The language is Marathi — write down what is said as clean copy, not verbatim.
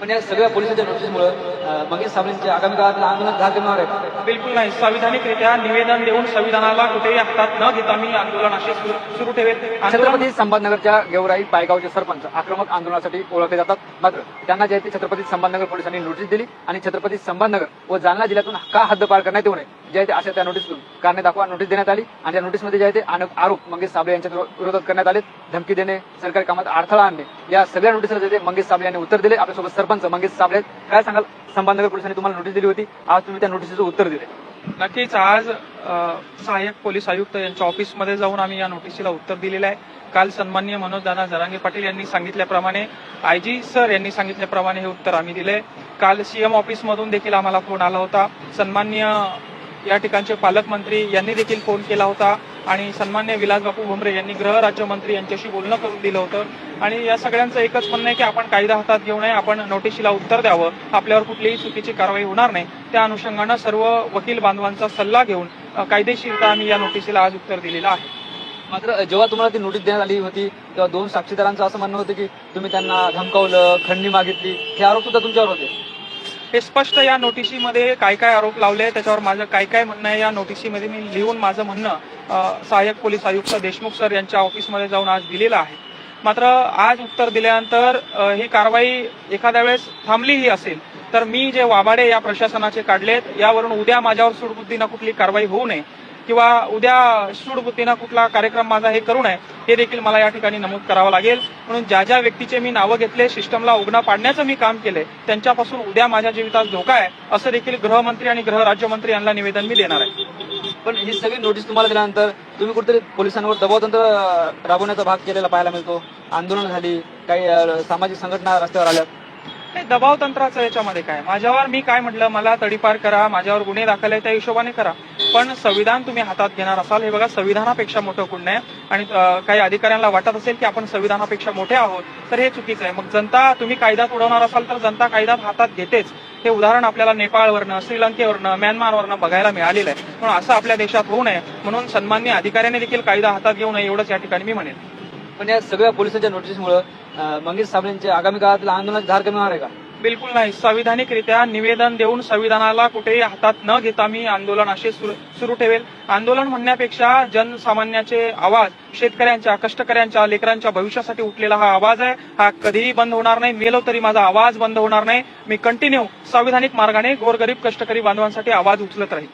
पण या सगळ्या पोलिसांच्या नोटीसमुळे मंगेश साबळेंच्या आगामी काळातील आंदोलन धार कमी होणार आहे? बिलकुल नाही. संविधानिकरित्या निवेदन देऊन संविधानाला कुठेही हातात न घेता मी आंदोलन असे सुरू ठेवेल. आंदोलन छत्रपती संभाजीनगरच्या गेवराई पायगावचे सरपंच आक्रमक आंदोलनासाठी ओळखले जातात. मात्र त्यांना जे ते छत्रपती संभाजीनगर पोलिसांनी नोटीस दिली आणि छत्रपती संभाजीनगर व जालना जिल्ह्यातून का हद्दपार करण्यात येऊ नये जे ते अशा त्या नोटीसतून कारणे दाखवा नोटीस देण्यात आली. आणि त्या नोटीसमध्ये जे ते आरोप मंगेश साबळे यांच्या विरोधात करण्यात आले. धमकी देणे, सरकारी कामात अडथळा आणणे, या सगळ्या नोटीसला जे ते मंगेश साबळे यांनी उत्तर दिले. आपल्यासोबत सरपंच मंगेश साबळे, काय सांगाल? संभाजीनगर पोलिसांनी तुम्हाला नोटीस दिली होती, आज तुम्ही त्या नोटीसचं उत्तर दिले. नक्कीच आज सहाय्यक पोलीस आयुक्त यांच्या ऑफिसमध्ये जाऊन आम्ही या नोटीसीला उत्तर दिलेलं आहे. काल सन्माननीय मनोजदादा जरांगे पाटील यांनी सांगितल्याप्रमाणे, आयजी सर यांनी सांगितल्याप्रमाणे हे उत्तर आम्ही दिले. काल सीएम ऑफिसमधून देखील आम्हाला फोन आला होता. सन्माननीय या ठिकाणचे पालकमंत्री यांनी देखील फोन केला होता आणि सन्माननीय विलासबापू भुमरे यांनी गृह राज्यमंत्री यांच्याशी बोलणं करून दिलं होतं. आणि या सगळ्यांचं एकच म्हणणं आहे की आपण कायदा हातात घेऊ नये, आपण नोटीसीला उत्तर द्यावं, आपल्यावर कुठलीही चुकीची कारवाई होणार नाही. त्या अनुषंगानं सर्व वकील बांधवांचा सल्ला घेऊन कायदेशीरता आम्ही या नोटीसीला आज उत्तर दिलेलं आहे. मात्र जेव्हा तुम्हाला ती नोटीस देण्यात आली होती तेव्हा दोन साक्षीदारांचं असं म्हणणं होतं की तुम्ही त्यांना धमकावलं, खंडणी मागितली, हे आरोप सुद्धा तुमच्यावर होते. हे स्पष्ट या नोटिशीमध्ये काय काय आरोप लावले, त्याच्यावर माझं काय काय म्हणणं आहे या नोटिशीमध्ये मी लिहून माझं म्हणणं सहाय्यक पोलीस आयुक्त देशमुख सर यांच्या ऑफिसमध्ये जाऊन आज दिलेलं आहे. मात्र आज उत्तर दिल्यानंतर ही कारवाई एखाद्या वेळेस थांबलीही असेल तर मी जे वाबाडे या प्रशासनाचे काढलेत यावरून उद्या माझ्यावर सूडबुद्धीनं कुठली कारवाई होऊ नये किंवा उद्या सूडबुद्धीनं कुठला कार्यक्रम माझा हे करू नये हे देखील मला या ठिकाणी नमूद करावं लागेल. म्हणून ज्या ज्या व्यक्तीचे मी नावं घेतले, सिस्टमला उघडा पाडण्याचं मी काम केलंय, त्यांच्यापासून उद्या माझ्या जीवितास धोका आहे असं देखील गृहमंत्री आणि गृह राज्यमंत्री यांना निवेदन मी देणार आहे. पण ही सगळी नोटीस तुम्हाला दिल्यानंतर तुम्ही कुठेतरी पोलिसांवर दबावतंत्र राबवण्याचा भाग केलेला पाहायला मिळतो. आंदोलन झाली, काही सामाजिक संघटना रस्त्यावर आल्या. हे दबाव तंत्राचं याच्यामध्ये काय, माझ्यावर मी काय म्हटलं, मला तडीपार करा, माझ्यावर गुन्हे दाखल आहे त्या हिशोबाने करा, पण संविधान तुम्ही हातात घेणार असाल, हे बघा संविधानापेक्षा मोठं कुण नाही. आणि काही अधिकाऱ्यांना वाटत असेल की आपण संविधानापेक्षा मोठे आहोत तर हे चुकीचं आहे. मग जनता, तुम्ही कायदा तोडवणार असाल तर जनता कायदा हातात घेतेच. हे उदाहरण आपल्याला नेपाळवरनं, श्रीलंकेवरनं, म्यानमारवरनं बघायला मिळालेलं आहे. म्हणून असं आपल्या देशात होऊ नये म्हणून सन्माननीय अधिकाऱ्यांनी देखील कायदा हातात घेऊ नये एवढंच या ठिकाणी मी म्हणेन. पण या सगळ्या पोलिसांच्या नोटीसमुळे मंगेश साबळेंच्या आगामी काळातील आंदोलनाची धार कमी होणार आहे का? बिलकुल नाही. संविधानिकरित्या निवेदन देऊन संविधानाला कुठेही हातात न घेता मी आंदोलन असे सुरू ठेवेल. आंदोलन म्हणण्यापेक्षा जनसामान्याचे आवाज, शेतकऱ्यांच्या, कष्टकऱ्यांच्या, लेकरांच्या भविष्यासाठी उठलेला हा आवाज आहे, हा कधीही बंद होणार नाही. मेलो तरी माझा आवाज बंद होणार नाही. मी कंटिन्यू संविधानिक मार्गाने गोरगरीब कष्टकरी बांधवांसाठी आवाज उचलत राहील.